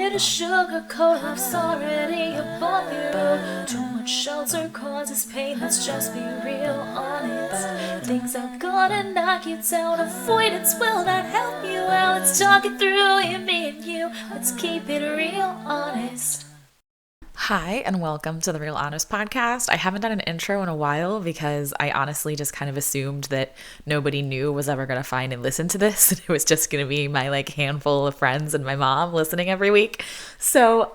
here to sugarcoat life's already above you. Too much shelter causes pain, let's just be real honest. Things are gonna knock you down, avoidance will not help you out. Let's talk it through, you, me, and you. Let's keep it real honest. Hi, and welcome to the Real Honest podcast. I haven't done an intro in a while because I honestly just kind of assumed that nobody new was ever going to find and listen to this. It was just going to be my handful of friends and my mom listening every week. So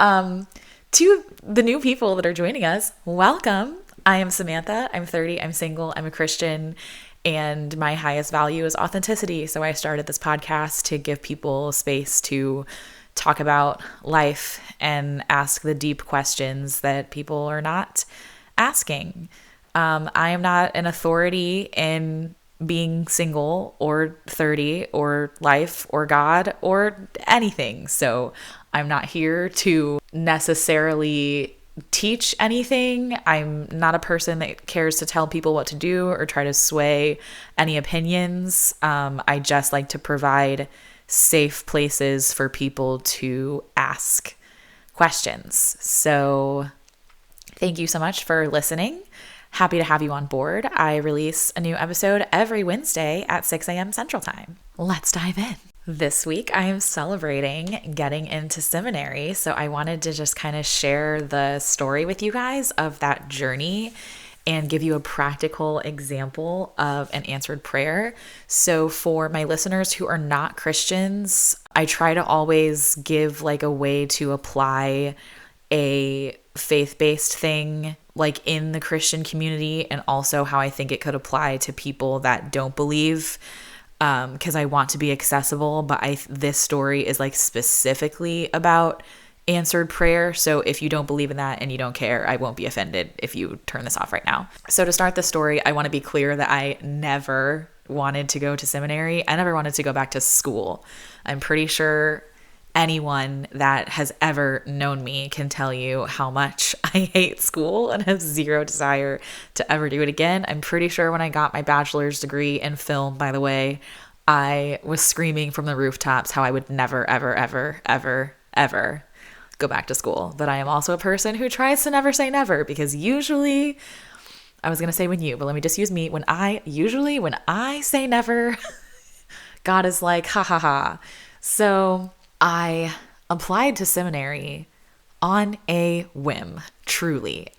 to the new people that are joining us, welcome. I am Samantha. I'm 30. I'm single. I'm a Christian. And my highest value is authenticity. So I started this podcast to give people space to talk about life and ask the deep questions that people are not asking. I am not an authority in being single or 30 or life or God or anything. So I'm not here to necessarily teach anything. I'm not a person that cares to tell people what to do or try to sway any opinions. I just like to provide safe places for people to ask questions. So thank you so much for listening. Happy to have you on board. I release a new episode every Wednesday at 6 a.m. Central Time. Let's dive in. This week, I am celebrating getting into seminary. So I wanted to just kind of share the story with you guys of that journey and give you a practical example of an answered prayer. So for my listeners who are not Christians, I try to always give a way to apply a faith-based thing in the Christian community, and also how I think it could apply to people that don't believe, because I want to be accessible, but this story is specifically about answered prayer. So if you don't believe in that and you don't care, I won't be offended if you turn this off right now. So to start the story, I want to be clear that I never wanted to go to seminary. I never wanted to go back to school. I'm pretty sure anyone that has ever known me can tell you how much I hate school and have zero desire to ever do it again. I'm pretty sure when I got my bachelor's degree in film, by the way, I was screaming from the rooftops how I would never, ever, ever, ever, ever go back to school. But I am also a person who tries to never say never, because usually, I was going to say when but let me just use me. When I say never, God is like, ha ha ha. So I applied to seminary on a whim, truly.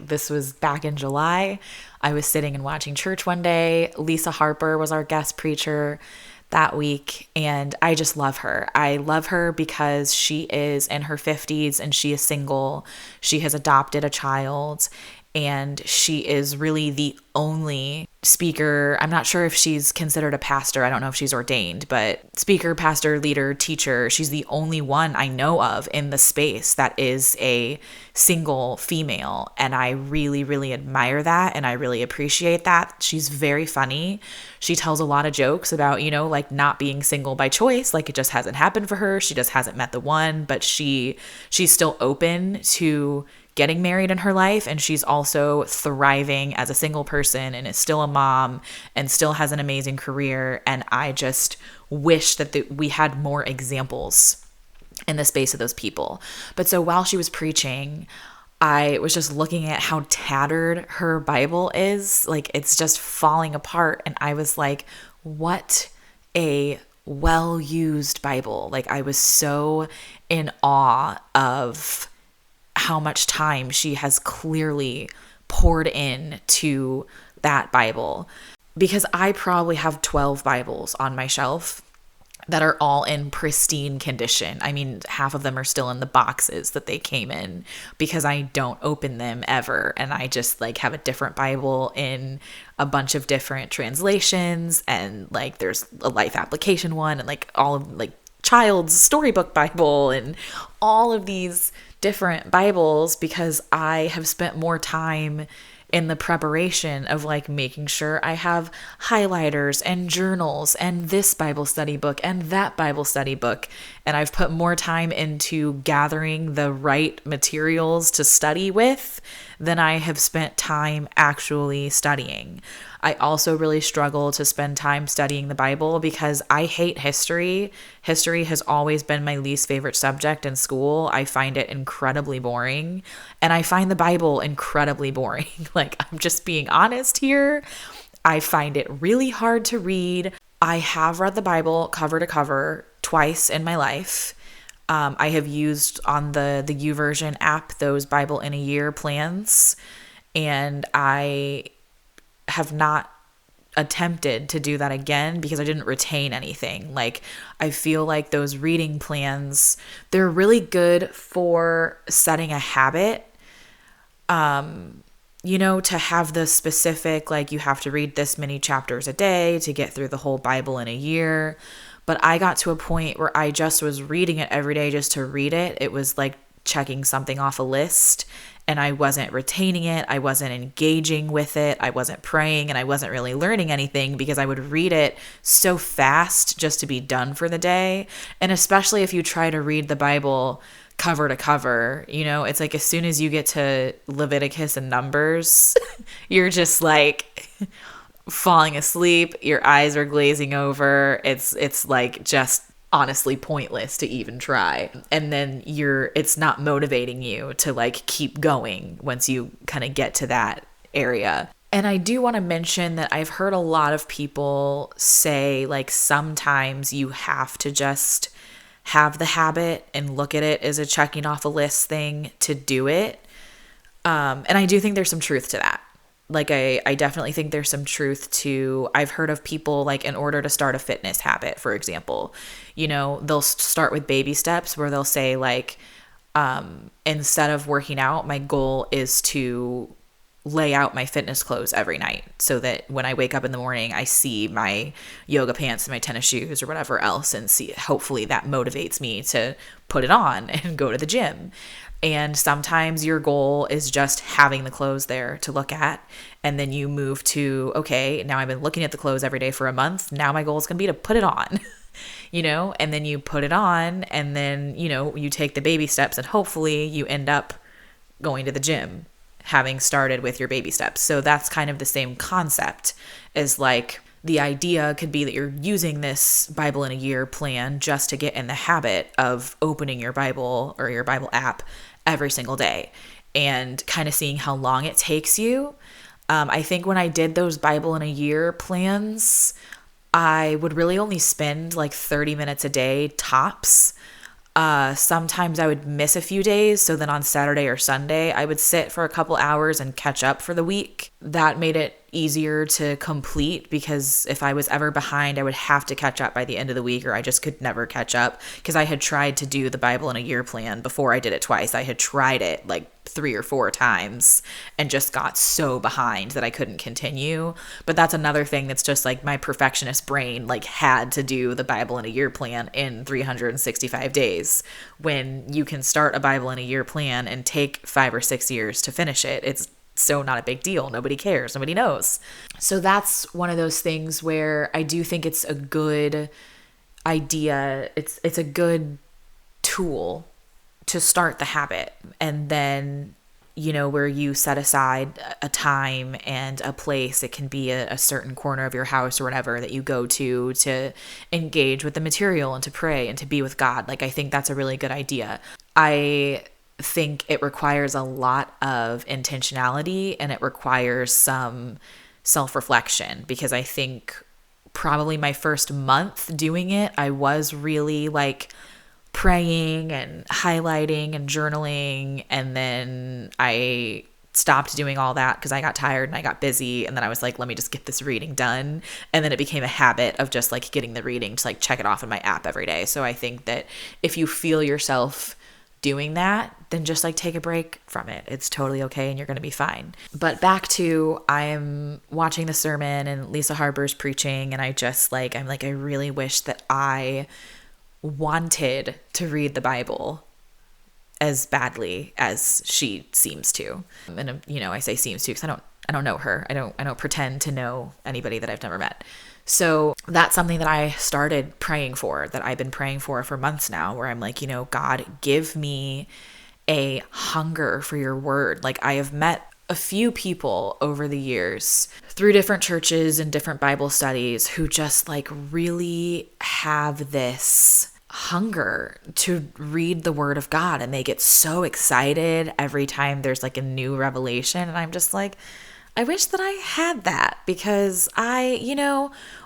This was back in July. I was sitting and watching church one day. Lisa Harper was our guest preacher that week, and I just love her. I love her because she is in her 50s and she is single. She has adopted a child, and she is really the only speaker. I'm not sure if she's considered a pastor. I don't know if she's ordained, but speaker, pastor, leader, teacher. She's the only one I know of in the space that is a single female. And I really, really admire that. And I really appreciate that. She's very funny. She tells a lot of jokes about, not being single by choice. It just hasn't happened for her. She just hasn't met the one, but she's still open to getting married in her life, and she's also thriving as a single person and is still a mom and still has an amazing career. And I just wish that we had more examples in the space of those people. But so while she was preaching, I was just looking at how tattered her Bible is. It's just falling apart. And I was like, what a well-used Bible. I was so in awe of how much time she has clearly poured in to that Bible, because I probably have 12 Bibles on my shelf that are all in pristine condition. I mean, half of them are still in the boxes that they came in because I don't open them ever. And I just have a different Bible in a bunch of different translations. And there's a life application one, and all of child's storybook Bible and all of these different Bibles, because I have spent more time in the preparation of making sure I have highlighters and journals and this Bible study book and that Bible study book. And I've put more time into gathering the right materials to study with than I have spent time actually studying. I also really struggle to spend time studying the Bible because I hate history. History has always been my least favorite subject in school. I find it incredibly boring, and I find the Bible incredibly boring. Like, I'm just being honest here. I find it really hard to read. I have read the Bible cover to cover twice in my life. I have used on the YouVersion app those Bible in a Year plans, and I have not attempted to do that again because I didn't retain anything. Like, I feel like those reading plans, they're really good for setting a habit. To have the specific, like, you have to read this many chapters a day to get through the whole Bible in a year. But I got to a point where I just was reading it every day just to read it. It was like checking something off a list, and I wasn't retaining it. I wasn't engaging with it. I wasn't praying, and I wasn't really learning anything because I would read it so fast just to be done for the day. And especially if you try to read the Bible cover to cover, it's like as soon as you get to Leviticus and Numbers, you're just like falling asleep, your eyes are glazing over. It's like just honestly pointless to even try. And then it's not motivating you to like keep going once you kind of get to that area. And I do want to mention that I've heard a lot of people say like sometimes you have to just have the habit and look at it as a checking off a list thing to do it. And I do think there's some truth to that. Like, I definitely think there's some truth to, I've heard of people like in order to start a fitness habit, for example, they'll start with baby steps where they'll say like, instead of working out, my goal is to lay out my fitness clothes every night so that when I wake up in the morning, I see my yoga pants and my tennis shoes or whatever else, and hopefully that motivates me to put it on and go to the gym. And sometimes your goal is just having the clothes there to look at. And then you move to, okay, now I've been looking at the clothes every day for a month. Now my goal is going to be to put it on, and then you put it on, and then, you take the baby steps, and hopefully you end up going to the gym, having started with your baby steps. So that's kind of the same concept as like the idea could be that you're using this Bible in a Year plan just to get in the habit of opening your Bible or your Bible app every single day and kind of seeing how long it takes you. I think when I did those Bible in a Year plans, I would really only spend like 30 minutes a day tops. Sometimes I would miss a few days. So then on Saturday or Sunday, I would sit for a couple hours and catch up for the week. That made it easier to complete because if I was ever behind, I would have to catch up by the end of the week, or I just could never catch up because I had tried to do the Bible in a Year plan before I did it twice. I had tried it like 3 or 4 times and just got so behind that I couldn't continue. But that's another thing that's just like my perfectionist brain like had to do the Bible in a Year plan in 365 days when you can start a Bible in a Year plan and take 5 or 6 years to finish it. It's so not a big deal. Nobody cares. Nobody knows. So that's one of those things where I do think it's a good idea. It's a good tool to start the habit. And then, where you set aside a time and a place, it can be a certain corner of your house or whatever that you go to engage with the material and to pray and to be with God. Like, I think that's a really good idea. I think it requires a lot of intentionality and it requires some self-reflection because I think probably my first month doing it, I was really like praying and highlighting and journaling, and then I stopped doing all that because I got tired and I got busy, and then I was like, let me just get this reading done. And then it became a habit of just like getting the reading to like check it off in my app every day. So I think that if you feel yourself doing that, then just like take a break from it. It's totally okay and you're going to be fine. But back to, I am watching the sermon and Lisa Harper's preaching, and I just like, I'm like, I really wish that I wanted to read the Bible as badly as she seems to. And I say seems to because I don't know her. I don't pretend to know anybody that I've never met. So that's something that I started praying for, that I've been praying for months now, where I'm like, God, give me a hunger for your word. Like, I have met a few people over the years through different churches and different Bible studies who just like really have this hunger to read the word of God, and they get so excited every time there's like a new revelation. And I'm just like, I wish that I had that, because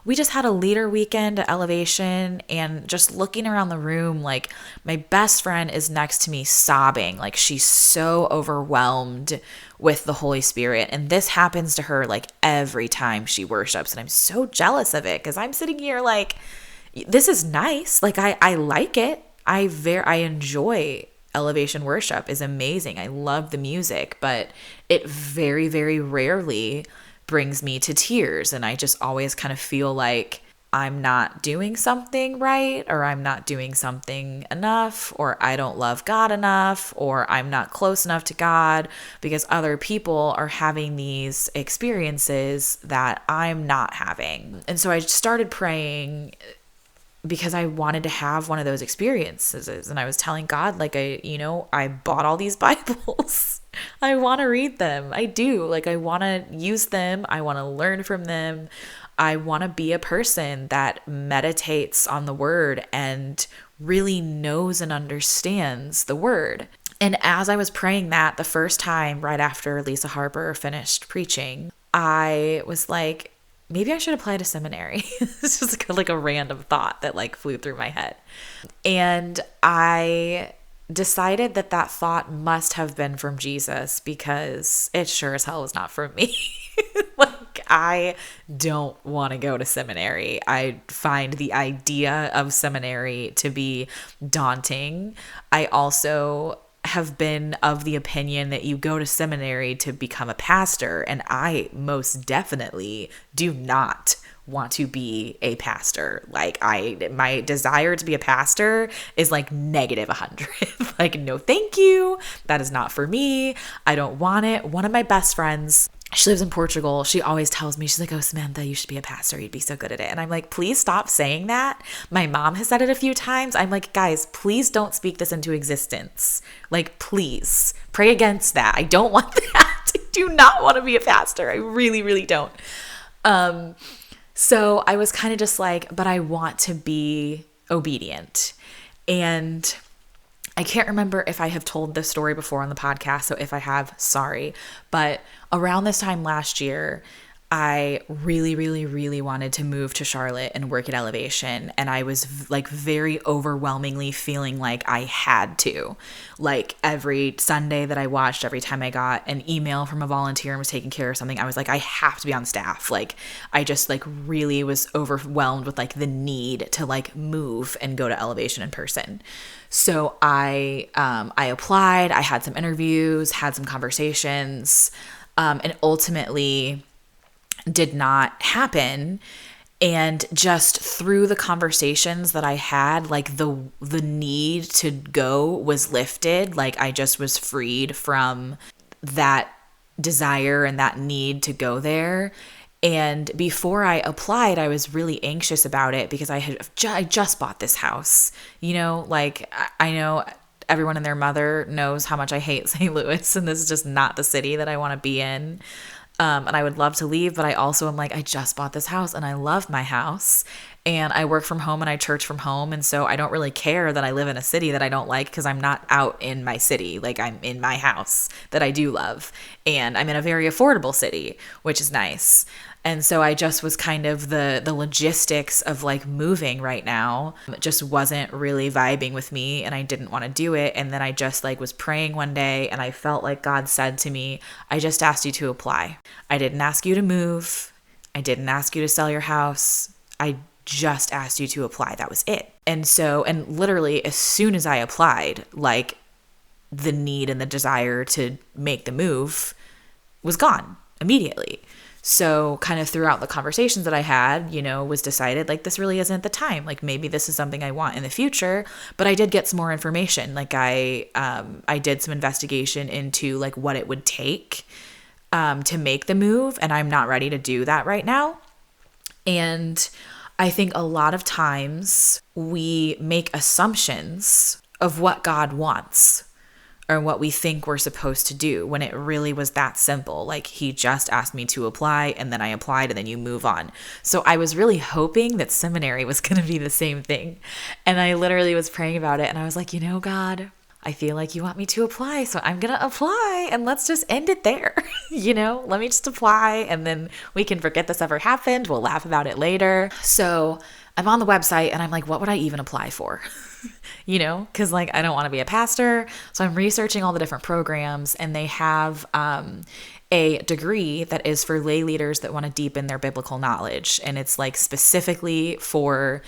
we just had a leader weekend at Elevation, and just looking around the room, like my best friend is next to me sobbing. Like she's so overwhelmed with the Holy Spirit. And this happens to her like every time she worships. And I'm so jealous of it, because I'm sitting here like, this is nice. Like I like it. I enjoy Elevation worship is amazing. I love the music, but it very, very rarely brings me to tears. And I just always kind of feel like I'm not doing something right, or I'm not doing something enough, or I don't love God enough, or I'm not close enough to God, because other people are having these experiences that I'm not having. And so I started praying, because I wanted to have one of those experiences. And I was telling God, like, I bought all these Bibles. I want to read them. I do. Like, I want to use them. I want to learn from them. I want to be a person that meditates on the word and really knows and understands the word. And as I was praying that the first time, right after Lisa Harper finished preaching, I was like, maybe I should apply to seminary. It's just like a random thought that like flew through my head. And I decided that thought must have been from Jesus, because it sure as hell was not from me. Like, I don't want to go to seminary. I find the idea of seminary to be daunting. I also have been of the opinion that you go to seminary to become a pastor, and I most definitely do not want to be a pastor. Like, my desire to be a pastor is like -100. Like, no thank you, that is not for me. I don't want it. One of my best friends, she lives in Portugal. She always tells me, she's like, oh, Samantha, you should be a pastor. You'd be so good at it. And I'm like, please stop saying that. My mom has said it a few times. I'm like, guys, please don't speak this into existence. Like, please pray against that. I don't want that. I do not want to be a pastor. I really, really don't. So I was kind of just like, but I want to be obedient. And I can't remember if I have told this story before on the podcast, so if I have, sorry. But around this time last year, I really, really, really wanted to move to Charlotte and work at Elevation. And I was like very overwhelmingly feeling like I had to. Like, every Sunday that I watched, every time I got an email from a volunteer and was taking care of something, I was like, I have to be on staff. Like, I just like really was overwhelmed with like the need to like move and go to Elevation in person. So I applied, I had some interviews, had some conversations, and ultimately did not happen. And just through the conversations that I had, like the need to go was lifted. Like, I just was freed from that desire and that need to go there. And before I applied, I was really anxious about it, because I just bought this house. Like, I know everyone and their mother knows how much I hate St. Louis, and this is just not the city that I want to be in. And I would love to leave, but I also am like, I just bought this house and I love my house, and I work from home and I church from home. And so I don't really care that I live in a city that I don't like, because I'm not out in my city. Like, I'm in my house that I do love, and I'm in a very affordable city, which is nice. And so I just was kind of the logistics of like moving right now just wasn't really vibing with me, and I didn't want to do it. And then I just like was praying one day, and I felt like God said to me, I just asked you to apply. I didn't ask you to move. I didn't ask you to sell your house. I just asked you to apply. That was it. And literally as soon as I applied, like, the need and the desire to make the move was gone immediately. So kind of throughout the conversations that I had, was decided like, this really isn't the time. Like, maybe this is something I want in the future. But I did get some more information. Like, I did some investigation into like what it would take to make the move. And I'm not ready to do that right now. And I think a lot of times we make assumptions of what God wants or what we think we're supposed to do, when it really was that simple. Like, he just asked me to apply, and then I applied, and then you move on. So I was really hoping that seminary was going to be the same thing. And I literally was praying about it, and I was like, God, I feel like you want me to apply, so I'm going to apply, and let's just end it there. Let me just apply, and then we can forget this ever happened. We'll laugh about it later. So I'm on the website, and I'm like, what would I even apply for? Because I don't want to be a pastor. So I'm researching all the different programs, and they have a degree that is for lay leaders that want to deepen their biblical knowledge. And it's specifically for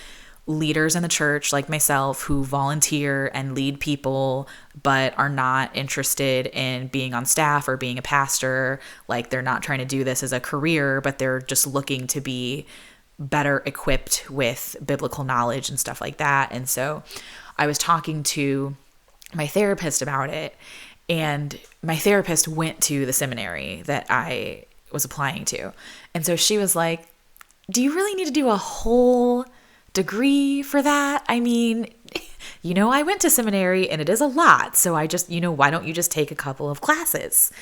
leaders in the church like myself who volunteer and lead people but are not interested in being on staff or being a pastor. They're not trying to do this as a career, but they're just looking to be better equipped with biblical knowledge and stuff like that. And so I was talking to my therapist about it, and my therapist went to the seminary that I was applying to. And so she was like, do you really need to do a whole degree for that? I mean, I went to seminary and it is a lot. So I just, why don't you just take a couple of classes?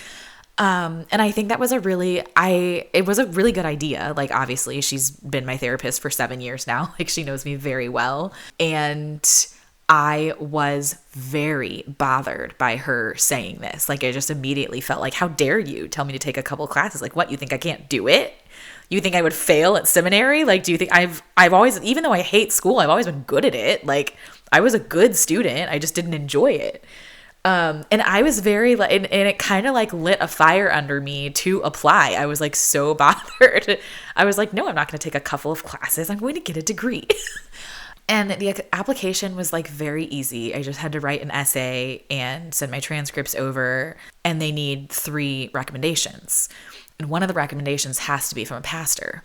And I think that was it was a really good idea. Obviously she's been my therapist for 7 years now. She knows me very well. And I was very bothered by her saying this. I just immediately felt like, how dare you tell me to take a couple classes? What, you think I can't do it? You think I would fail at seminary? Do you think I've always, even though I hate school, I've always been good at it. I was a good student. I just didn't enjoy it. And I was very, and it kind of lit a fire under me to apply. I was so bothered. I was like, no, I'm not going to take a couple of classes. I'm going to get a degree. And the application was very easy. I just had to write an essay and send my transcripts over, and they need 3 recommendations. And one of the recommendations has to be from a pastor.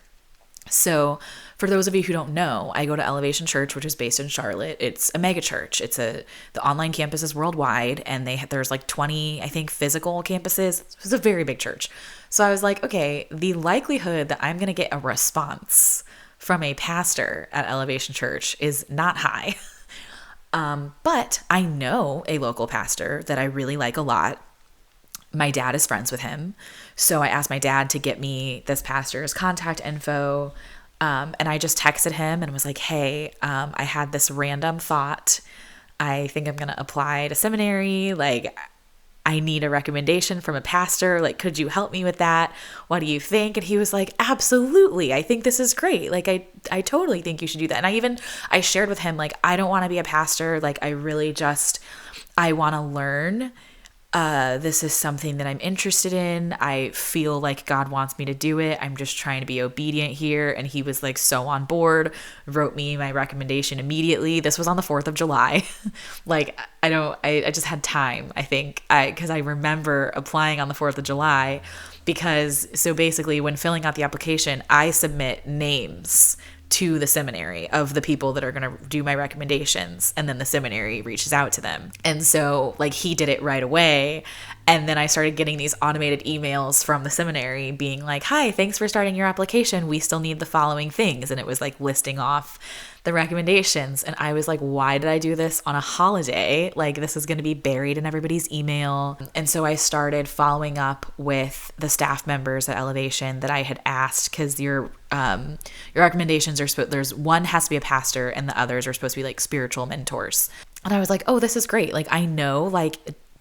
So for those of you who don't know, I go to Elevation Church, which is based in Charlotte. It's a mega church. The online campus is worldwide, and there's 20, I think, physical campuses. It's a very big church. So I was like, okay, the likelihood that I'm going to get a response from a pastor at Elevation Church is not high. But I know a local pastor that I really like a lot. My dad is friends with him. So I asked my dad to get me this pastor's contact info. And I just texted him and was like, hey, I had this random thought. I think I'm going to apply to seminary. I need a recommendation from a pastor. Could you help me with that? What do you think? And he was like, absolutely. I think this is great. I totally think you should do that. And I shared with him, I don't want to be a pastor. I really just, I want to learn. This is something that I'm interested in. I feel like God wants me to do it. I'm just trying to be obedient here. And he was so on board, wrote me my recommendation immediately. This was on the 4th of July. I just had time, I think, because I remember applying on the 4th of July so basically when filling out the application, I submit names to the seminary of the people that are going to do my recommendations, and then the seminary reaches out to them. And so he did it right away, and then I started getting these automated emails from the seminary being like, hi, thanks for starting your application, we still need the following things. And it was listing off the recommendations, and I was like, why did I do this on a holiday? This is going to be buried in everybody's email. And so I started following up with the staff members at Elevation that I had asked, because your recommendations are there's one has to be a pastor and the others are supposed to be spiritual mentors. And I was like, oh, this is great. I know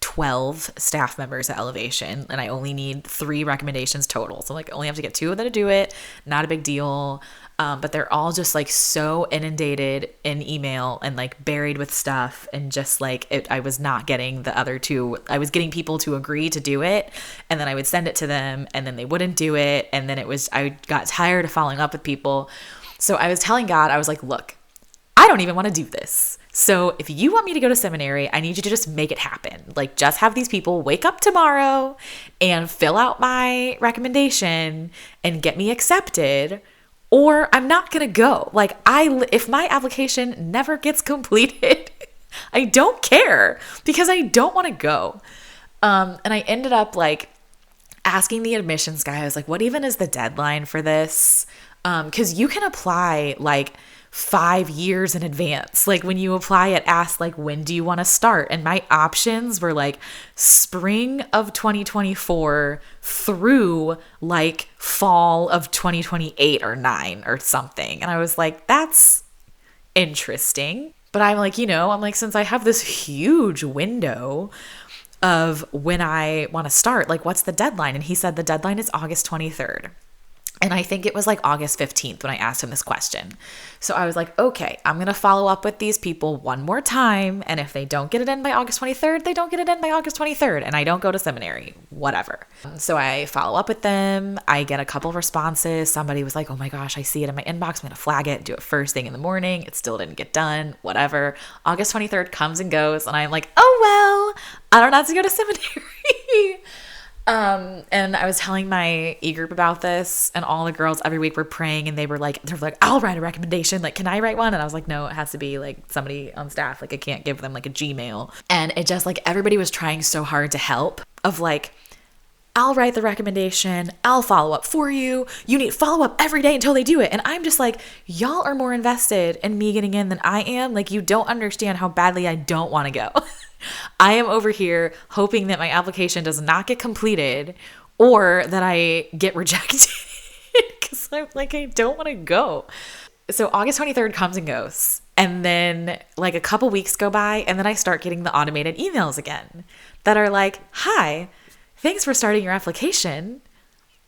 12 staff members at Elevation, and I only need 3 recommendations total. So I only have to get 2 of them to do it. Not a big deal. But they're all just so inundated in email and buried with stuff, and just I was not getting the other 2. I was getting people to agree to do it, and then I would send it to them, and then they wouldn't do it. And then I got tired of following up with people. So I was telling God, I was like, look, I don't even want to do this. So if you want me to go to seminary, I need you to just make it happen. Just have these people wake up tomorrow and fill out my recommendation and get me accepted, or I'm not going to go. If my application never gets completed, I don't care, because I don't want to go. And I ended up asking the admissions guy, I was like, what even is the deadline for this? Because you can apply 5 years in advance. Like when you apply, it asks like, when do you want to start? And my options were like spring of 2024 through like fall of 2028 or 9 or something. And I was like, that's interesting. But I'm like, I'm like, since I have this huge window of when I want to start, like what's the deadline? And he said the deadline is August 23rd. And I think it was like August 15th when I asked him this question. So I was like, okay, I'm going to follow up with these people one more time. And if they don't get it in by August 23rd, they don't get it in by August 23rd. And I don't go to seminary, whatever. So I follow up with them. I get a couple responses. Somebody was like, oh my gosh, I see it in my inbox. I'm going to flag it, do it first thing in the morning. It still didn't get done, whatever. August 23rd comes and goes. And I'm like, oh, well, I don't have to go to seminary. And I was telling my e-group about this, and all the girls every week were praying, and they're like, I'll write a recommendation. Like, can I write one? And I was like, no, it has to be like somebody on staff. Like, I can't give them like a Gmail. And it just like, everybody was trying so hard to help of like, I'll write the recommendation. I'll follow up for you. You need follow up every day until they do it. And I'm just like, y'all are more invested in me getting in than I am. Like, you don't understand how badly I don't want to go. I am over here hoping that my application does not get completed or that I get rejected because I'm like, I don't want to go. So August 23rd comes and goes. And then like a couple weeks go by, and then I start getting the automated emails again that are like, hi, thanks for starting your application.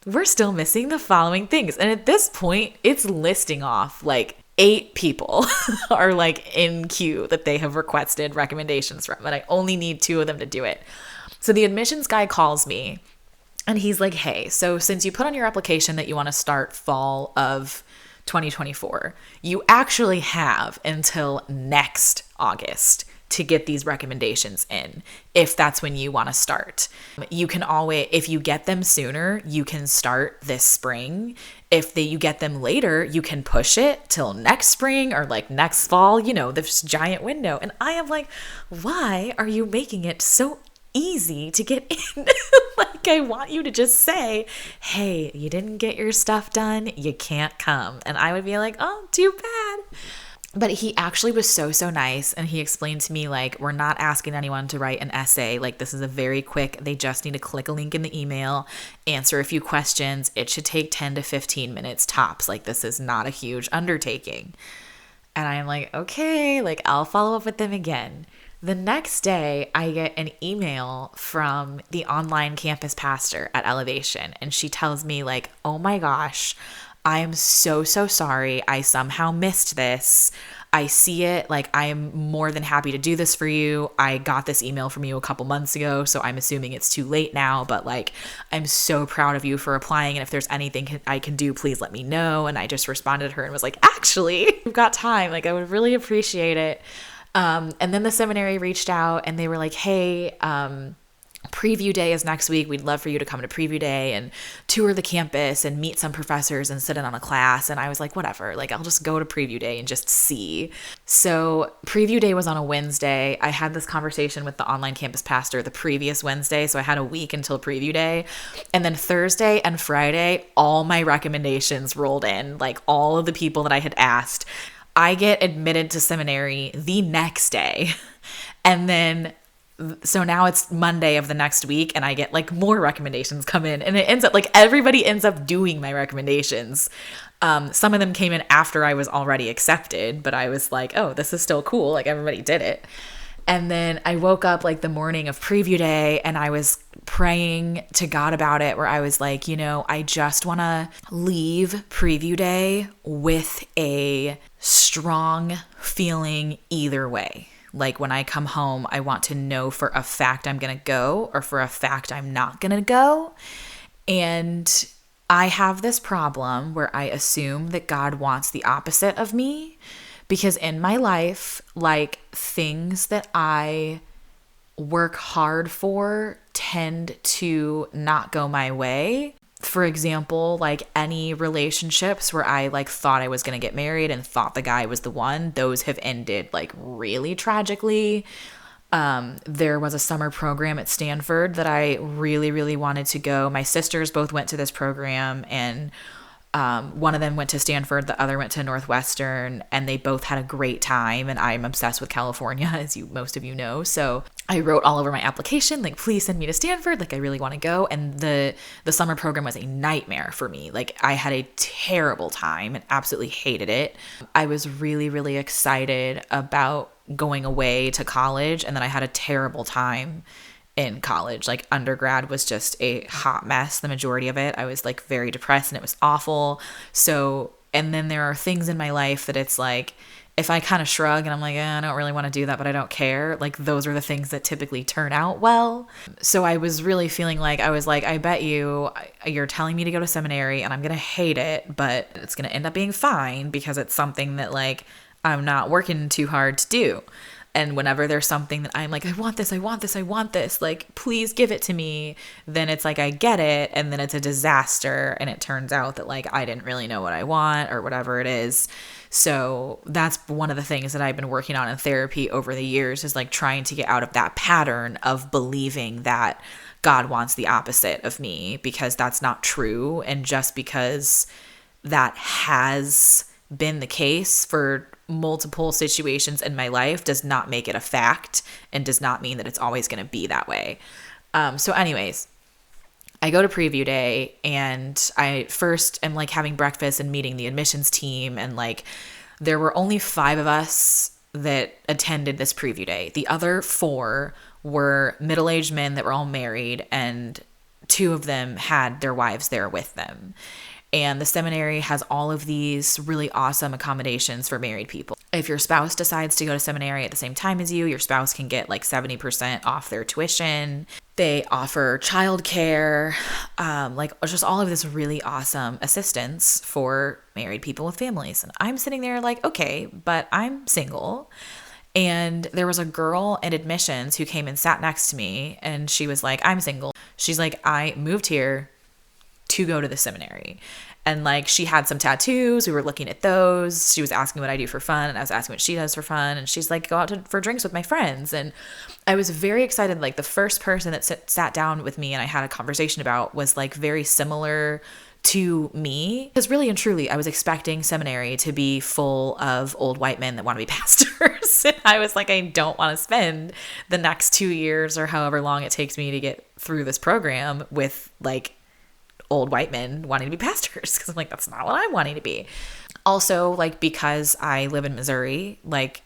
We're still missing the following things. And at this point, it's listing off like 8 people are like in queue that they have requested recommendations from, and I only need 2 of them to do it. So the admissions guy calls me and he's like, hey, so since you put on your application that you want to start fall of 2024, you actually have until next August to get these recommendations in, if that's when you want to start. You can always, if you get them sooner, you can start this spring. If you get them later, you can push it till next spring or like next fall, this giant window. And I am like, why are you making it so easy to get in? Like, I want you to just say, hey, you didn't get your stuff done, you can't come. And I would be like, oh, too bad. But he actually was so nice, and he explained to me, like, we're not asking anyone to write an essay. Like, this is a very quick, they just need to click a link in the email, answer a few questions. It should take 10 to 15 minutes tops. Like, this is not a huge undertaking. And I'm like, okay, like, I'll follow up with them again. The next day, I get an email from the online campus pastor at Elevation, and she tells me, like, oh my gosh, I am so sorry. I somehow missed this. I see it. Like, I am more than happy to do this for you. I got this email from you a couple months ago, so I'm assuming it's too late now, but like, I'm so proud of you for applying. And if there's anything I can do, please let me know. And I just responded to her and was like, actually, you've got time. Like, I would really appreciate it. And then the seminary reached out and they were like, hey, preview day is next week. We'd love for you to come to preview day and tour the campus and meet some professors and sit in on a class. And I was like, whatever, like, I'll just go to preview day and just see. So preview day was on a Wednesday. I had this conversation with the online campus pastor the previous Wednesday. So I had a week until preview day. And then Thursday and Friday, all my recommendations rolled in, like all of the people that I had asked. I get admitted to seminary the next day. And then so now it's Monday of the next week, and I get like more recommendations come in, and it ends up like everybody ends up doing my recommendations. Some of them came in after I was already accepted, but I was like, oh, this is still cool. Like, everybody did it. And then I woke up like the morning of preview day, and I was praying to God about it, where I was like, I just want to leave preview day with a strong feeling either way. Like, when I come home, I want to know for a fact I'm going to go, or for a fact I'm not going to go. And I have this problem where I assume that God wants the opposite of me, because in my life, like, things that I work hard for tend to not go my way. For example, like any relationships where I like thought I was going to get married and thought the guy was the one, those have ended like really tragically. There was a summer program at Stanford that I really wanted to go. My sisters both went to this program, and One of them went to Stanford, the other went to Northwestern, and they both had a great time. And I'm obsessed with California, as most of you know. So I wrote all over my application, like, please send me to Stanford. Like, I really want to go. And the summer program was a nightmare for me. Like, I had a terrible time and absolutely hated it. I was really, really excited about going away to college, and then I had a terrible time in college. Like, undergrad was just a hot mess, the majority of it. I was like very depressed and it was awful. So, and then there are things in my life that it's like, if I kind of shrug and I'm like, I don't really want to do that, but I don't care, like, those are the things that typically turn out well. So I was really feeling like, I was like, I bet you're telling me to go to seminary and I'm going to hate it, but it's going to end up being fine because it's something that, like, I'm not working too hard to do. And whenever there's something that I'm like, I want this, like, please give it to me, then it's like I get it, and then it's a disaster, and it turns out that, like, I didn't really know what I want or whatever it is. So that's one of the things that I've been working on in therapy over the years, is like trying to get out of that pattern of believing that God wants the opposite of me, because that's not true. And just because that has been the case for multiple situations in my life does not make it a fact, and does not mean that it's always going to be that way. So anyways, I go to preview day, and I first am like having breakfast and meeting the admissions team. And like, there were only 5 of us that attended this preview day. The other 4 were middle-aged men that were all married, and 2 of them had their wives there with them. And the seminary has all of these really awesome accommodations for married people. If your spouse decides to go to seminary at the same time as you, your spouse can get like 70% off their tuition. They offer childcare, like just all of this really awesome assistance for married people with families. And I'm sitting there like, okay, but I'm single. And there was a girl in admissions who came and sat next to me, and she was like, I'm single. She's like, I moved here to go to the seminary. And like, she had some tattoos. We were looking at those. She was asking what I do for fun, and I was asking what she does for fun. And she's like, go out for drinks with my friends. And I was very excited. Like, the first person that sat down with me and I had a conversation about was like very similar to me, because really and truly, I was expecting seminary to be full of old white men that want to be pastors. And I was like, I don't want to spend the next 2 years or however long it takes me to get through this program with like old white men wanting to be pastors, because I'm like, that's not what I'm wanting to be. Also, like, because I live in Missouri, like,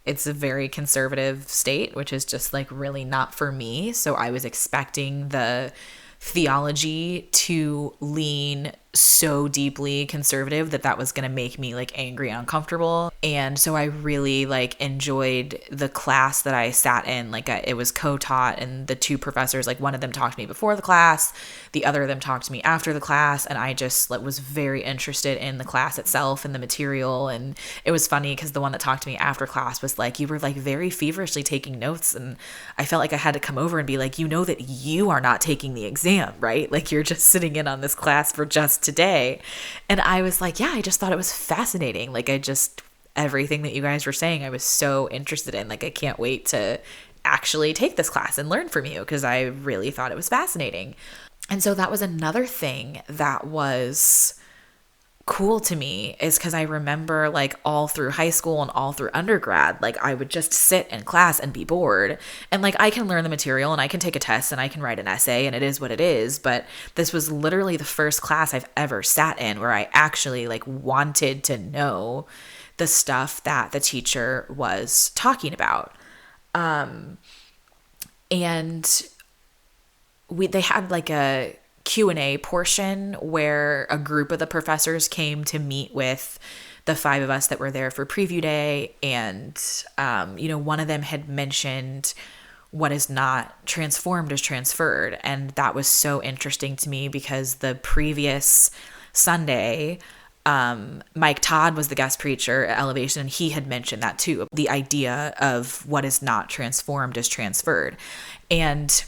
it's a very conservative state, which is just like really not for me. So I was expecting the theology to lean so deeply conservative that was going to make me like angry and uncomfortable. And so I really like enjoyed the class that I sat in. Like, it was co-taught, and the 2 professors, like, one of them talked to me before the class, the other of them talked to me after the class, and I just like was very interested in the class itself and the material. And it was funny because the one that talked to me after class was like, you were like very feverishly taking notes, and I felt like I had to come over and be like, you know that you are not taking the exam, right? Like, you're just sitting in on this class for just today. And I was like, yeah, I just thought it was fascinating. Like, everything that you guys were saying, I was so interested in. Like, I can't wait to actually take this class and learn from you, because I really thought it was fascinating. And so that was another thing that was cool to me, is because I remember like all through high school and all through undergrad, like I would just sit in class and be bored. And like, I can learn the material and I can take a test and I can write an essay, and it is what it is. But this was literally the first class I've ever sat in where I actually like wanted to know the stuff that the teacher was talking about. And they had like a Q&A portion where a group of the professors came to meet with the 5 of us that were there for preview day. And, one of them had mentioned what is not transformed is transferred. And that was so interesting to me, because the previous Sunday, Mike Todd was the guest preacher at Elevation, and he had mentioned that too, the idea of what is not transformed is transferred. And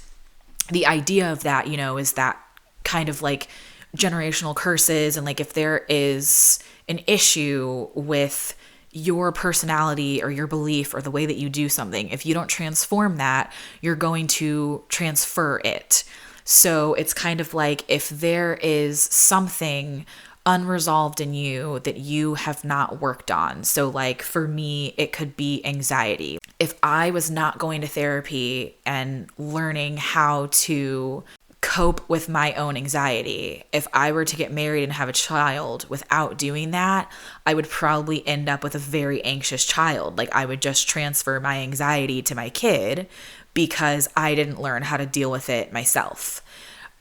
the idea of that, is that kind of like generational curses, and like, if there is an issue with your personality or your belief or the way that you do something, if you don't transform that, you're going to transfer it. So it's kind of like, if there is something unresolved in you that you have not worked on. So like for me, it could be anxiety. If I was not going to therapy and learning how to cope with my own anxiety, if I were to get married and have a child without doing that, I would probably end up with a very anxious child. Like I would just transfer my anxiety to my kid because I didn't learn how to deal with it myself.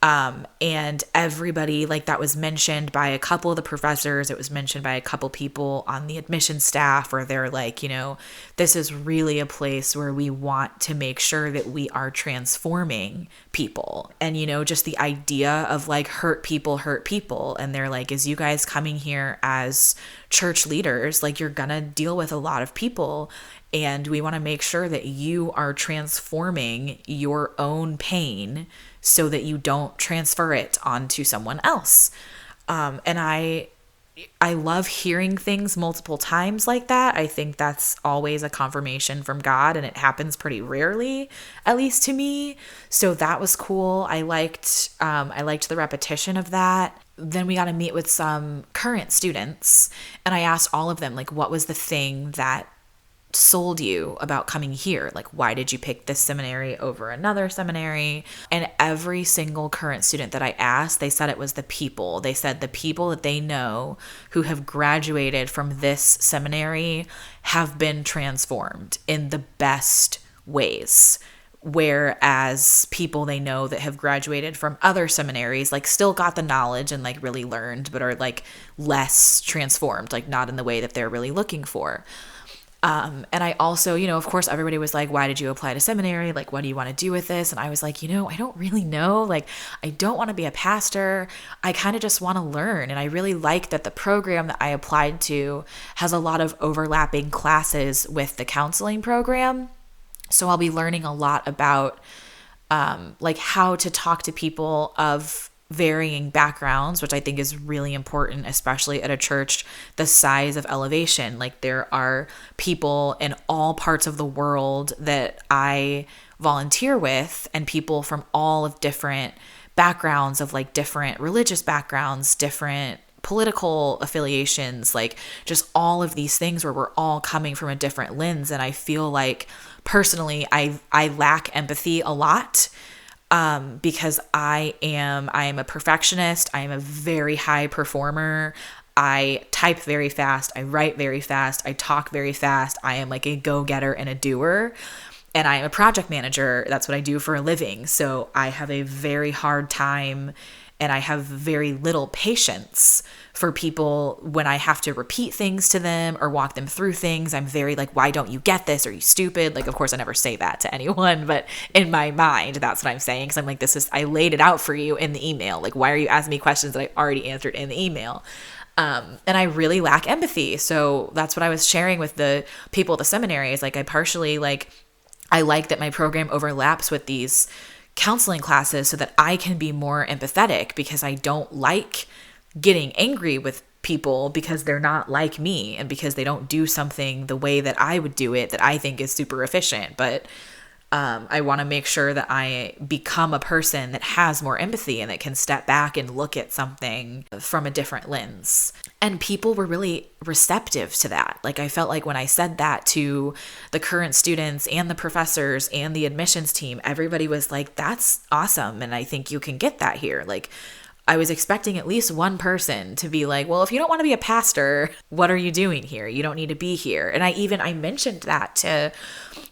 And everybody, like that was mentioned by a couple of the professors, it was mentioned by a couple people on the admissions staff, where they're like, this is really a place where we want to make sure that we are transforming people. And, just the idea of like hurt people. And they're like, is you guys coming here as church leaders, like you're gonna deal with a lot of people. And we want to make sure that you are transforming your own pain so that you don't transfer it onto someone else. And I love hearing things multiple times like that. I think that's always a confirmation from God, and it happens pretty rarely, at least to me. So that was cool. I liked the repetition of that. Then we got to meet with some current students, and I asked all of them, like, what was the thing that sold you about coming here? Like, why did you pick this seminary over another seminary? And every single current student that I asked, they said it was the people. They said the people that they know who have graduated from this seminary have been transformed in the best ways. Whereas people they know that have graduated from other seminaries, like still got the knowledge and like really learned, but are like less transformed, like not in the way that they're really looking for. And I also, of course, everybody was like, why did you apply to seminary? Like, what do you want to do with this? And I was like, I don't really know. Like, I don't want to be a pastor. I kind of just want to learn. And I really like that the program that I applied to has a lot of overlapping classes with the counseling program. So I'll be learning a lot about, like how to talk to people of varying backgrounds, which I think is really important, especially at a church the size of Elevation. Like there are people in all parts of the world that I volunteer with, and people from all of different backgrounds, of like different religious backgrounds, different political affiliations, like just all of these things where we're all coming from a different lens. And I feel like personally, I lack empathy a lot. Because I am a perfectionist. I am a very high performer. I type very fast. I write very fast. I talk very fast. I am like a go-getter and a doer. And I am a project manager. That's what I do for a living. So I have a very hard time, and I have very little patience for people when I have to repeat things to them or walk them through things. I'm very like, why don't you get this? Are you stupid? Like, of course, I never say that to anyone, but in my mind, that's what I'm saying. Because I'm like, I laid it out for you in the email. Like, why are you asking me questions that I already answered in the email? And I really lack empathy. So that's what I was sharing with the people at the seminary, is like, I like that my program overlaps with these counseling classes so that I can be more empathetic, because I don't like getting angry with people because they're not like me and because they don't do something the way that I would do it that I think is super efficient. But I want to make sure that I become a person that has more empathy and that can step back and look at something from a different lens. And people were really receptive to that. Like, I felt like when I said that to the current students and the professors and the admissions team, everybody was like, that's awesome. And I think you can get that here. Like, I was expecting at least one person to be like, well, if you don't want to be a pastor, what are you doing here? You don't need to be here. And I mentioned that to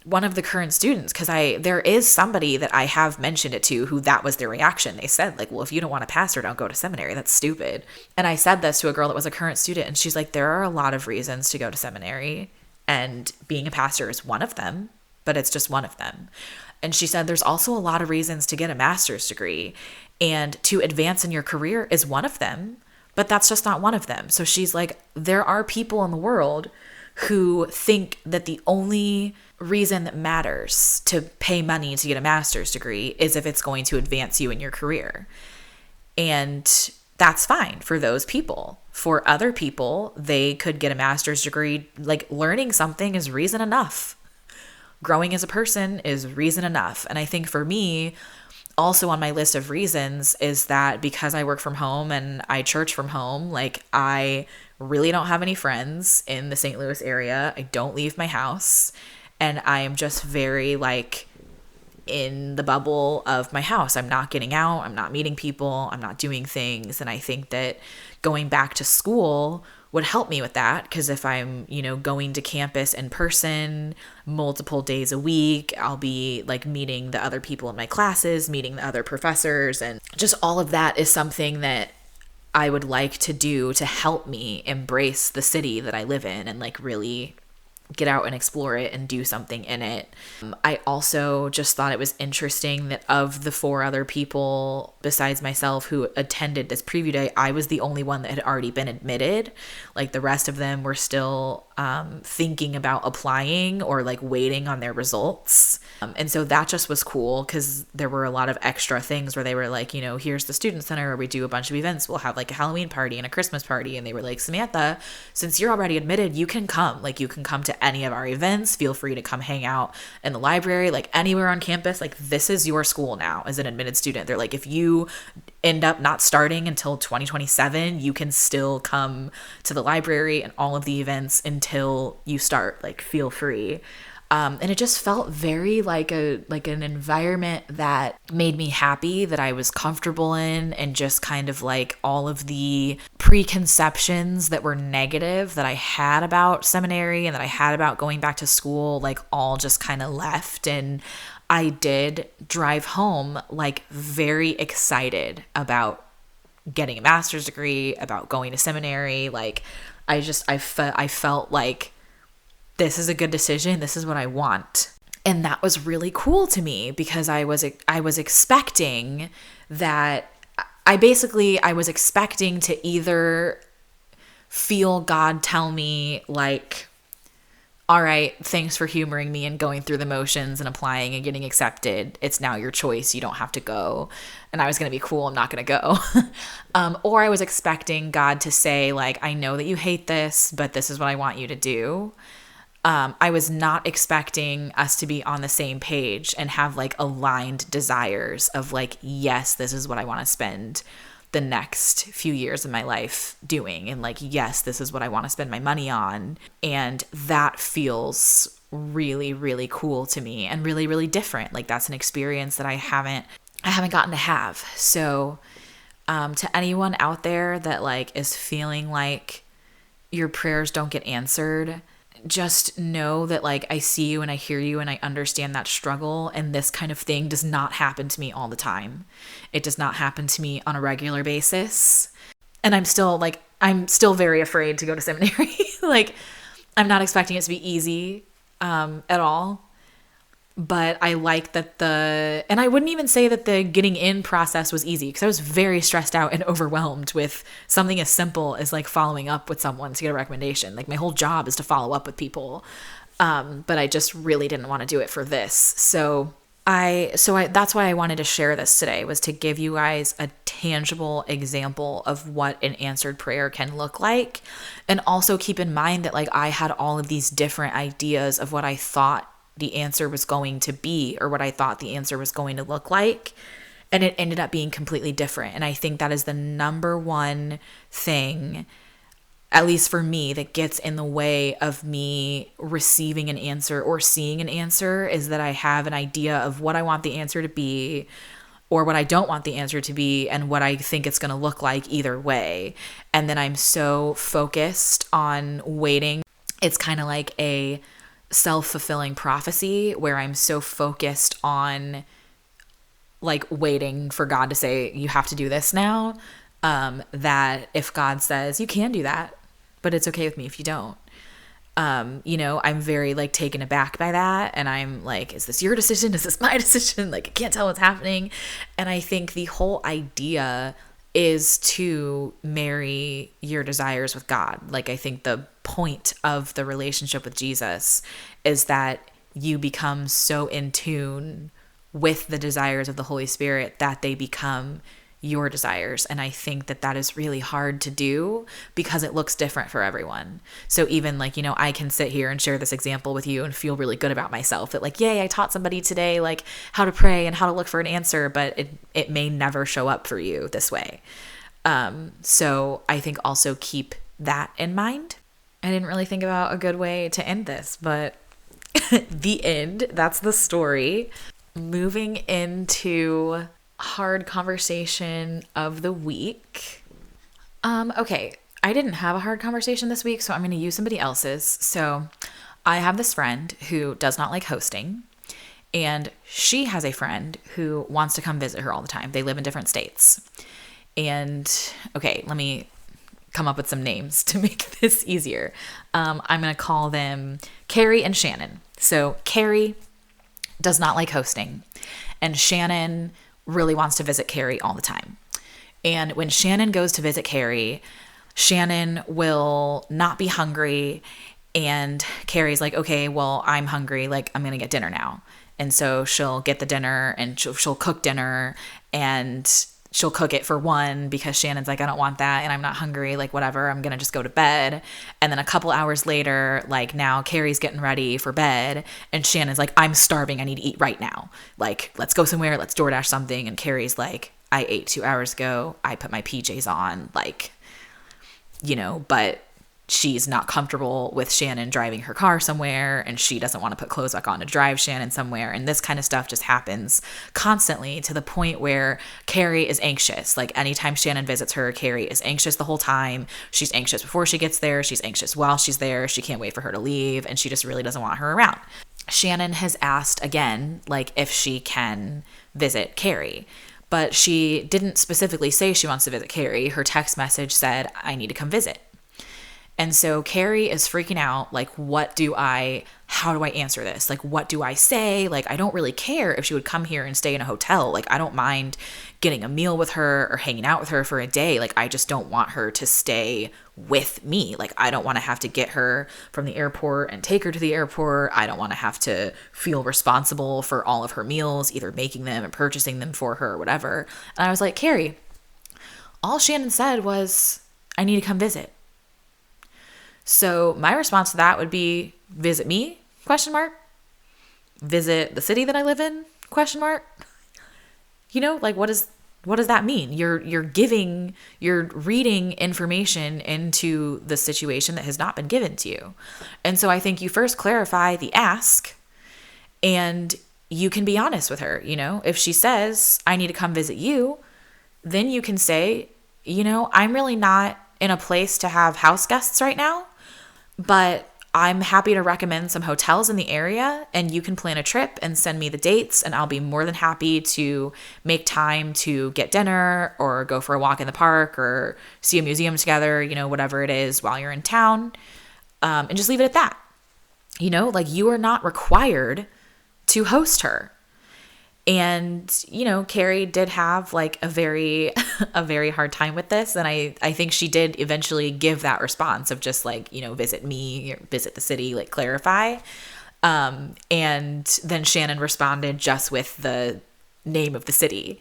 one of the current students, because there is somebody that I have mentioned it to who that was their reaction. They said like, well, if you don't want a pastor, don't go to seminary. That's stupid. And I said this to a girl that was a current student, and she's like, there are a lot of reasons to go to seminary, and being a pastor is one of them, but it's just one of them. And she said, there's also a lot of reasons to get a master's degree, and to advance in your career is one of them, but that's just not one of them. So she's like, there are people in the world who think that the only reason that matters to pay money to get a master's degree is if it's going to advance you in your career. And that's fine for those people. For other people, they could get a master's degree. Like, learning something is reason enough. Growing as a person is reason enough. And I think for me, also on my list of reasons is that because I work from home and I church from home, like I really don't have any friends in the St. Louis area. I don't leave my house, and I am just very like in the bubble of my house. I'm not getting out, I'm not meeting people, I'm not doing things. And I think that going back to school would help me with that, because if I'm, going to campus in person multiple days a week, I'll be like meeting the other people in my classes, meeting the other professors, and just all of that is something that I would like to do to help me embrace the city that I live in and like really get out and explore it and do something in it. I also just thought it was interesting that of the 4 other people besides myself who attended this preview day, I was the only one that had already been admitted. Like the rest of them were still thinking about applying or like waiting on their results. And so that just was cool, because there were a lot of extra things where they were like, here's the student center where we do a bunch of events. We'll have like a Halloween party and a Christmas party. And they were like, Samantha, since you're already admitted, you can come. Like you can come to any of our events. Feel free to come hang out in the library, like anywhere on campus. Like this is your school now as an admitted student. They're like, if you end up not starting until 2027, you can still come to the library and all of the events until you start. Like feel free. And it just felt very like an environment that made me happy, that I was comfortable in, and just kind of like all of the preconceptions that were negative that I had about seminary and that I had about going back to school, like all just kind of left. And I did drive home like very excited about getting a master's degree, about going to seminary. Like I felt like this is a good decision. This is what I want. And that was really cool to me, because I was expecting that I was expecting to either feel God tell me like, all right, thanks for humoring me and going through the motions and applying and getting accepted. It's now your choice. You don't have to go. And I was going to be cool. I'm not going to go. Or I was expecting God to say like, I know that you hate this, but this is what I want you to do. I was not expecting us to be on the same page and have like aligned desires of like, yes, this is what I want to spend the next few years of my life doing. And like, yes, this is what I want to spend my money on. And that feels really, really cool to me and really, really different. Like that's an experience that I haven't gotten to have. So, to anyone out there that like is feeling like your prayers don't get answered, just know that like I see you and I hear you and I understand that struggle, and this kind of thing does not happen to me all the time. It does not happen to me on a regular basis. And I'm still very afraid to go to seminary. Like I'm not expecting it to be easy at all. But I like that and I wouldn't even say that the getting in process was easy, because I was very stressed out and overwhelmed with something as simple as like following up with someone to get a recommendation. Like my whole job is to follow up with people. But I just really didn't want to do it for this. So that's why I wanted to share this today, was to give you guys a tangible example of what an answered prayer can look like. And also keep in mind that like I had all of these different ideas of what I thought the answer was going to be, or what I thought the answer was going to look like. And it ended up being completely different. And I think that is the number one thing, at least for me, that gets in the way of me receiving an answer or seeing an answer, is that I have an idea of what I want the answer to be, or what I don't want the answer to be, and what I think it's going to look like either way. And then I'm so focused on waiting. It's kind of like a self-fulfilling prophecy, where I'm so focused on like waiting for God to say, you have to do this now, that if God says you can do that, but it's okay with me if you don't, I'm very like taken aback by that. And I'm like, is this your decision? Is this my decision? Like, I can't tell what's happening. And I think the whole idea is to marry your desires with God. Like, I think the point of the relationship with Jesus is that you become so in tune with the desires of the Holy Spirit that they become your desires. And I think that that is really hard to do because it looks different for everyone. So even like, I can sit here and share this example with you and feel really good about myself that like, yay, I taught somebody today like how to pray and how to look for an answer, but it may never show up for you this way. So I think also keep that in mind. I didn't really think about a good way to end this, but the end, that's the story. Moving into hard conversation of the week. Okay, I didn't have a hard conversation this week, so I'm going to use somebody else's. So I have this friend who does not like hosting, and she has a friend who wants to come visit her all the time. They live in different states. And okay, let me come up with some names to make this easier. I'm going to call them Carrie and Shannon. So Carrie does not like hosting, and Shannon really wants to visit Carrie all the time. And when Shannon goes to visit Carrie, Shannon will not be hungry, and Carrie's like, okay, well, I'm hungry, like I'm going to get dinner now. And so she'll get the dinner, and she'll cook dinner, and she'll cook it for one because Shannon's like, I don't want that and I'm not hungry, like whatever, I'm gonna just go to bed. And then a couple hours later, like now Carrie's getting ready for bed and Shannon's like, I'm starving, I need to eat right now, like let's go somewhere, let's DoorDash something. And Carrie's like, I ate 2 hours ago, I put my PJs on, like, but she's not comfortable with Shannon driving her car somewhere, and she doesn't want to put clothes back on to drive Shannon somewhere. And this kind of stuff just happens constantly to the point where Carrie is anxious. Like anytime Shannon visits her, Carrie is anxious the whole time. She's anxious before she gets there. She's anxious while she's there. She can't wait for her to leave, and she just really doesn't want her around. Shannon has asked again, like if she can visit Carrie, but she didn't specifically say she wants to visit Carrie. Her text message said, I need to come visit. And so Carrie is freaking out, like, how do I answer this? Like, what do I say? Like, I don't really care if she would come here and stay in a hotel. Like, I don't mind getting a meal with her or hanging out with her for a day. Like, I just don't want her to stay with me. Like, I don't want to have to get her from the airport and take her to the airport. I don't want to have to feel responsible for all of her meals, either making them and purchasing them for her or whatever. And I was like, Carrie, all Shannon said was, I need to come visit. So my response to that would be, visit me? ? Visit the city that I live in ? Like what does that mean? You're reading information into the situation that has not been given to you. And so I think you first clarify the ask, and you can be honest with her. If she says, I need to come visit you, then you can say, I'm really not in a place to have house guests right now, but I'm happy to recommend some hotels in the area, and you can plan a trip and send me the dates, and I'll be more than happy to make time to get dinner or go for a walk in the park or see a museum together, whatever it is while you're in town, and just leave it at that. Like you are not required to host her. And, Carrie did have like a very hard time with this. And I think she did eventually give that response of just like, visit me, or visit the city, like clarify. And then Shannon responded just with the name of the city.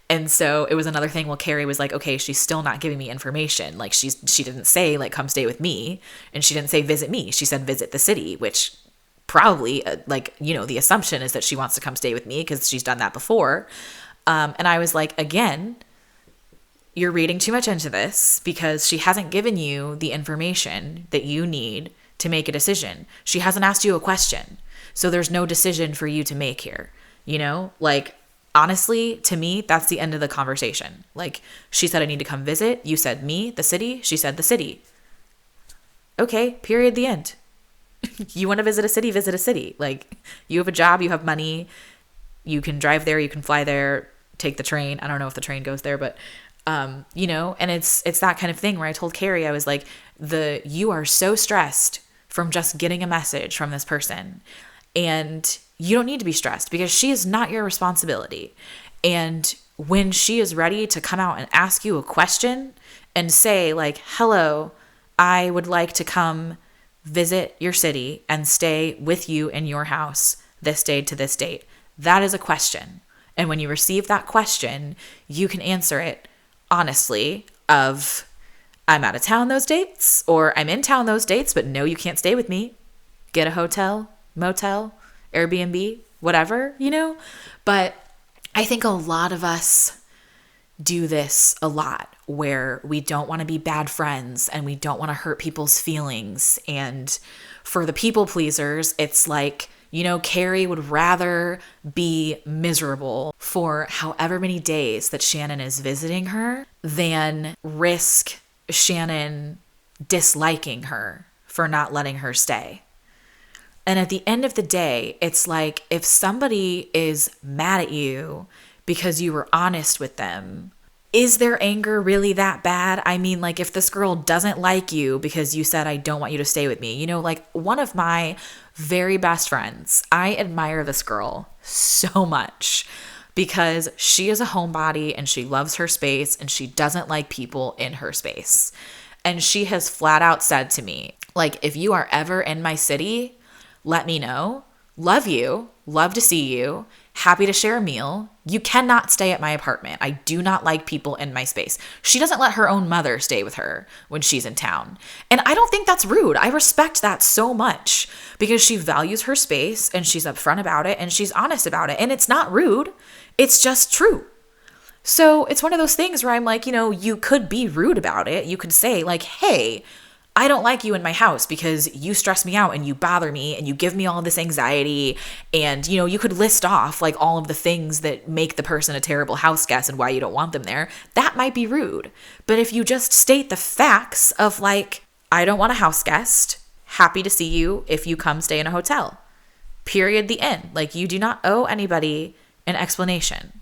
And so it was another thing. Well, Carrie was like, okay, she's still not giving me information. Like she didn't say like, come stay with me. And she didn't say visit me. She said, visit the city, which probably the assumption is that she wants to come stay with me because she's done that before. And I was like, again, you're reading too much into this because she hasn't given you the information that you need to make a decision. She hasn't asked you a question. So there's no decision for you to make here. Like honestly, to me, that's the end of the conversation. Like she said, I need to come visit. You said me, the city. She said the city. Okay, period, the end. You want to visit a city, visit a city. Like you have a job, you have money, you can drive there, you can fly there, take the train. I don't know if the train goes there, but and it's that kind of thing where I told Carrie, I was like, you are so stressed from just getting a message from this person, and you don't need to be stressed because she is not your responsibility. And when she is ready to come out and ask you a question and say like, hello, I would like to come visit your city and stay with you in your house this day to this date. That is a question. And when you receive that question, you can answer it honestly, of I'm out of town those dates, or I'm in town those dates, but no, you can't stay with me. Get a hotel, motel, Airbnb, whatever, But I think a lot of us do this a lot, where we don't want to be bad friends and we don't want to hurt people's feelings. And for the people pleasers, it's like, Carrie would rather be miserable for however many days that Shannon is visiting her than risk Shannon disliking her for not letting her stay. And at the end of the day, it's like, if somebody is mad at you because you were honest with them, is their anger really that bad? I mean, like, if this girl doesn't like you because you said, I don't want you to stay with me, like one of my very best friends, I admire this girl so much because she is a homebody and she loves her space and she doesn't like people in her space. And she has flat out said to me, like, if you are ever in my city, let me know. Love you. Love to see you. Happy to share a meal. You cannot stay at my apartment. I do not like people in my space. She doesn't let her own mother stay with her when she's in town. And I don't think that's rude. I respect that so much because she values her space and she's upfront about it and she's honest about it. And it's not rude. It's just true. So it's one of those things where I'm like, you could be rude about it. You could say like, hey, I don't like you in my house because you stress me out and you bother me and you give me all this anxiety. And, you could list off like all of the things that make the person a terrible house guest and why you don't want them there. That might be rude. But if you just state the facts of like, I don't want a house guest, happy to see you if you come stay in a hotel. Period, the end. Like, you do not owe anybody an explanation.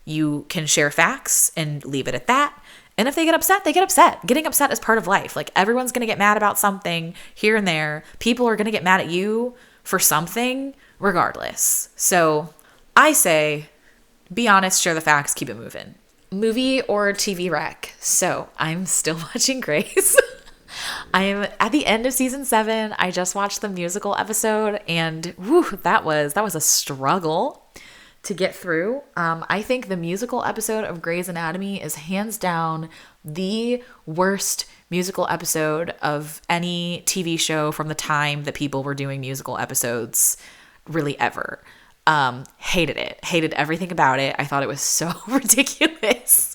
You can share facts and leave it at that. And if they get upset, they get upset. Getting upset is part of life. Like, everyone's going to get mad about something here and there. People are going to get mad at you for something regardless. So I say, be honest, share the facts, keep it moving. Movie or TV rec. So I'm still watching Grace. I am at the end of season 7. I just watched the musical episode and that was a struggle to get through. I think the musical episode of Grey's Anatomy is hands down the worst musical episode of any TV show from the time that people were doing musical episodes really ever. Hated it. Hated everything about it. I thought it was so ridiculous.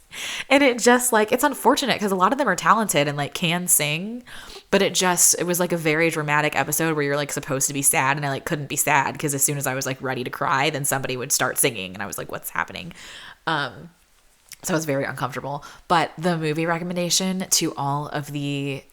And it just like, it's unfortunate because a lot of them are talented and like can sing, but it was like a very dramatic episode where you're like supposed to be sad and I like couldn't be sad because as soon as I was like ready to cry, then somebody would start singing and I was like, what's happening? So I was very uncomfortable. But the movie recommendation to all of the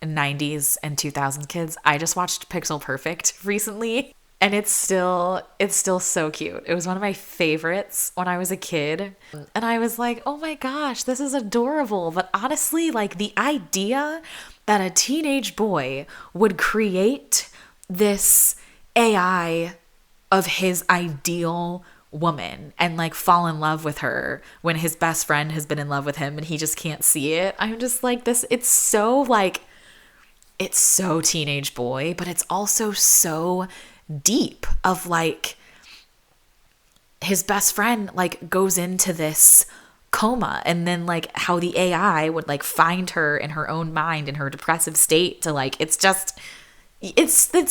90s and 2000s kids, I just watched Pixel Perfect recently. And it's still so cute. It was one of my favorites when I was a kid. And I was like, oh my gosh, this is adorable. But honestly, like the idea that a teenage boy would create this AI of his ideal woman and like fall in love with her when his best friend has been in love with him and he just can't see it. I'm just like, it's so teenage boy, but it's also so deep of like his best friend like goes into this coma and then like how the AI would like find her in her own mind in her depressive state to like, it's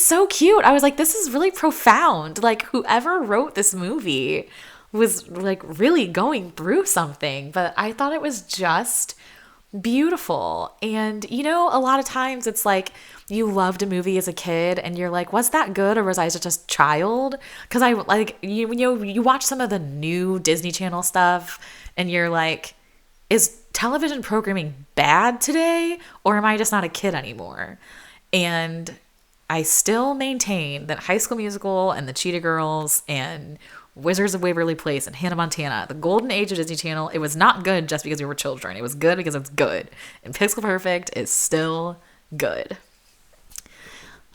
so cute. I was like, this is really profound. Like whoever wrote this movie was like really going through something, but I thought it was just beautiful. And a lot of times it's like you loved a movie as a kid and you're like, was that good or was I just a child? Because I like you watch some of the new Disney Channel stuff and you're like, is television programming bad today or am I just not a kid anymore? And I still maintain that High School Musical and the Cheetah Girls and Wizards of Waverly Place and Hannah Montana, the golden age of Disney Channel, it was not good just because we were children. It was good because it's good. And Pixel Perfect is still good.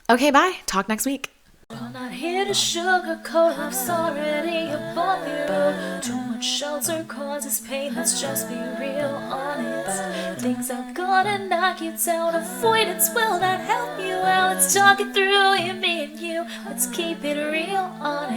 Okay, bye. Talk next week. I'm not here to sugarcoat love's already above you. Too much shelter causes pain, let's just be real honest. Things are gonna knock you down, avoidance will not help you out. Let's talk it through, you, me and you. Let's keep it real honest.